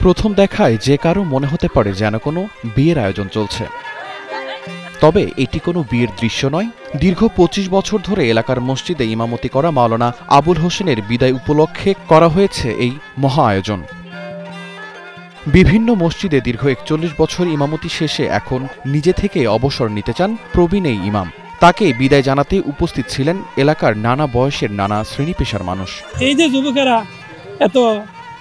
প্রথম দেখায় যে কারো মনে হতে পারে যেন কোনো বিয়ের আয়োজন চলছে, তবে এটি কোনো বিয়ের দৃশ্য নয়। দীর্ঘ ২৫ বছর ধরে এলাকার মসজিদে ইমামতি করা মাওলানা আবুল হোসেনের বিদায় উপলক্ষে করা হয়েছে এই মহা আয়োজন। বিভিন্ন মসজিদে দীর্ঘ ৪১ বছর ইমামতি শেষে এখন নিজে থেকে অবসর নিতে চান প্রবীণ এই ইমাম। তাকে বিদায় জানাতে উপস্থিত ছিলেন এলাকার নানা বয়সের নানা শ্রেণী পেশার মানুষ। এই যে যুবকেরা এত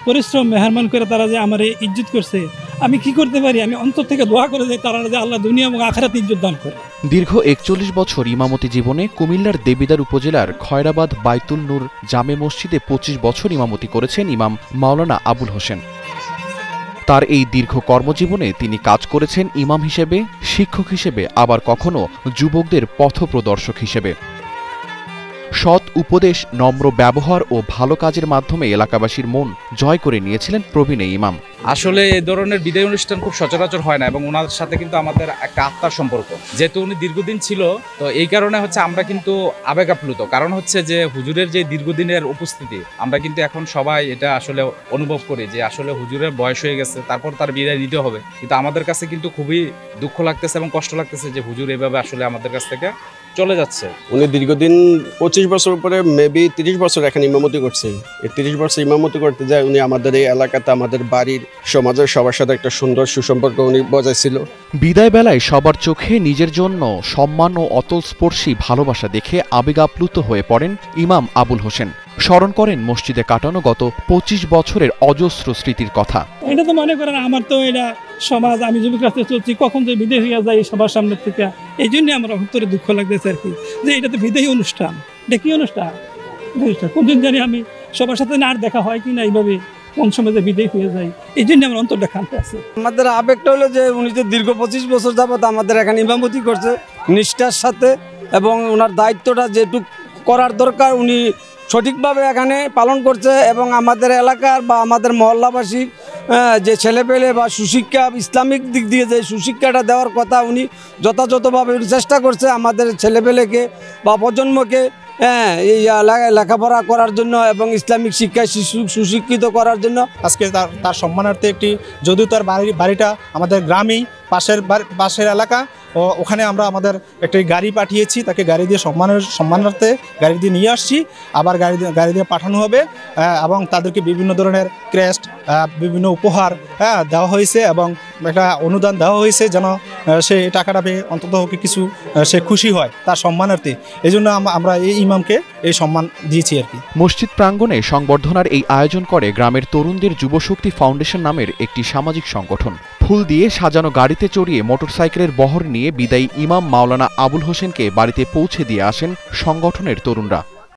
পরিশ্রম মেহরবান করে তারা যে আমার ইজ্জত করছে, আমি কি করতে পারি? আমি অন্তর থেকে দোয়া করে যে তারা যে আল্লাহ দুনিয়া এবং আখিরাতে ইজ্জত দান করে। দীর্ঘ ৪১ বছর ইমামতি জীবনে কুমিল্লার দেবিদ্বার উপজেলার খয়রাবাদ বাইতুল নূর জামে মসজিদে ২৫ বছর ইমামতি করেছেন ইমাম মাওলানা আবুল হোসেন। তার এই দীর্ঘ কর্মজীবনে তিনি কাজ করেছেন ইমাম হিসেবে, শিক্ষক হিসেবে, আবার কখনো যুবকদের পথপ্রদর্শক হিসেবে। সৎ উপদেশ, নম্র ব্যবহার ও ভালো কাজের মাধ্যমে এলাকাবাসীর মন জয় করে নিয়েছিলেন প্রবীণ এই ইমাম। আসলে এই ধরনের বিদায় অনুষ্ঠান খুব সচরাচর হয় না এবং ওনার সাথে কিন্তু আমাদের একটা আত্মার সম্পর্ক, যেহেতু উনি দীর্ঘদিন ছিল, তো এই কারণে হচ্ছে আমরা কিন্তু আবেগ আপ্লুত। কারণ হচ্ছে যে হুজুরের যে দীর্ঘদিনের উপস্থিতি, আমরা কিন্তু এখন সবাই এটা আসলে অনুভব করি যে আসলে হুজুরের বয়স হয়ে গেছে, তারপর তার বিদায় নিতে হবে। কিন্তু আমাদের কাছে কিন্তু খুবই দুঃখ লাগতেছে এবং কষ্ট লাগতেছে যে হুজুর এভাবে আসলে আমাদের কাছ থেকে চলে যাচ্ছে। উনি দীর্ঘদিন ২৫ বছর উপরে মেবি ৩০ বছর এখানে ইমামতি করছে। এই ৩০ বছর ইমামতি করতে যায় উনি আমাদের এই এলাকাতে, আমাদের বাড়ির, সমাজের সবার সাথে একটা সুন্দর সুসম্পর্ক উনি বজাইছিল। বিদায় বেলায় সবার চোখে নিজের জন্য সম্মান ও অতলস্পর্শী ভালোবাসা দেখে আবেগ আপ্লুত হয়ে পড়েন ইমাম আবুল হোসেন। স্মরণ করেন মসজিদে কাটানো গত ২৫ বছরের অজস্র স্মৃতির কথা। এটা তো মনে করেন আমার তো এটা সমাজ, আমি যুবক রাস্তায় চলছি, কখন যে বিদেশ হয়ে যায় সবার সামনের থেকে, এই জন্য আমার অন্তরে দুঃখ লাগতেছে আর কি, যে এটা তো বিদায়ী অনুষ্ঠান। এটা কি অনুষ্ঠান? কোনদিন জানি আমি সবার সাথে না আর দেখা হয় কি না, এইভাবে কোন সময় যে বিদায় হয়ে যায়, এই জন্য আমার অন্তরটা খানতে আছে। আমাদের আবেগটা হলো যে উনি যে দীর্ঘ ২৫ বছর যাবত আমাদের এখানে ইমামতি করছে নিষ্ঠার সাথে, এবং ওনার দায়িত্বটা যেটুক করার দরকার উনি সঠিকভাবে এখানে পালন করছে, এবং আমাদের এলাকার বা আমাদের মহল্লাবাসীর যে ছেলেপেলে বা সুশিক্ষা, ইসলামিক দিক দিয়ে যে সুশিক্ষাটা দেওয়ার কথা উনি যথাযথভাবে চেষ্টা করছে আমাদের ছেলেপেলেকে বা প্রজন্মকে এই লেখাপড়া করার জন্য এবং ইসলামিক শিক্ষায় সুশিক্ষিত করার জন্য। আজকে তার সম্মানার্থে একটি, যদিও তার বাড়িটা আমাদের গ্রামেই, পাশের এলাকা, ওখানে আমরা আমাদের একটি গাড়ি পাঠিয়েছি, তাকে গাড়ি দিয়ে সম্মানার্থে গাড়ি দিয়ে নিয়ে আসছি, আবার গাড়ি দিয়ে পাঠানো হবে, এবং তাদেরকে বিভিন্ন ধরনের ক্রেস্ট, বিভিন্ন উপহার দেওয়া হয়েছে এবং একটা অনুদান দেওয়া হয়েছে যেন সে টাকাটা পেয়ে অন্তত কিছু সে খুশি হয় তার সম্মানার্থে। এই জন্য আমরা এই ইমামকে এই সম্মান দিয়েছি আর কি। মসজিদ প্রাঙ্গণে সংবর্ধনার এই আয়োজন করে গ্রামের তরুণদের যুবশক্তি ফাউন্ডেশন নামের একটি সামাজিক সংগঠন। ফুল দিয়ে সাজানো গাড়িতে চড়িয়ে মোটরসাইকেলের বহর নিয়ে বিদায়ী ইমাম মাওলানা আবুল হোসেনকে বাড়িতে পৌঁছে দিয়ে আসেন সংগঠনের তরুণরা।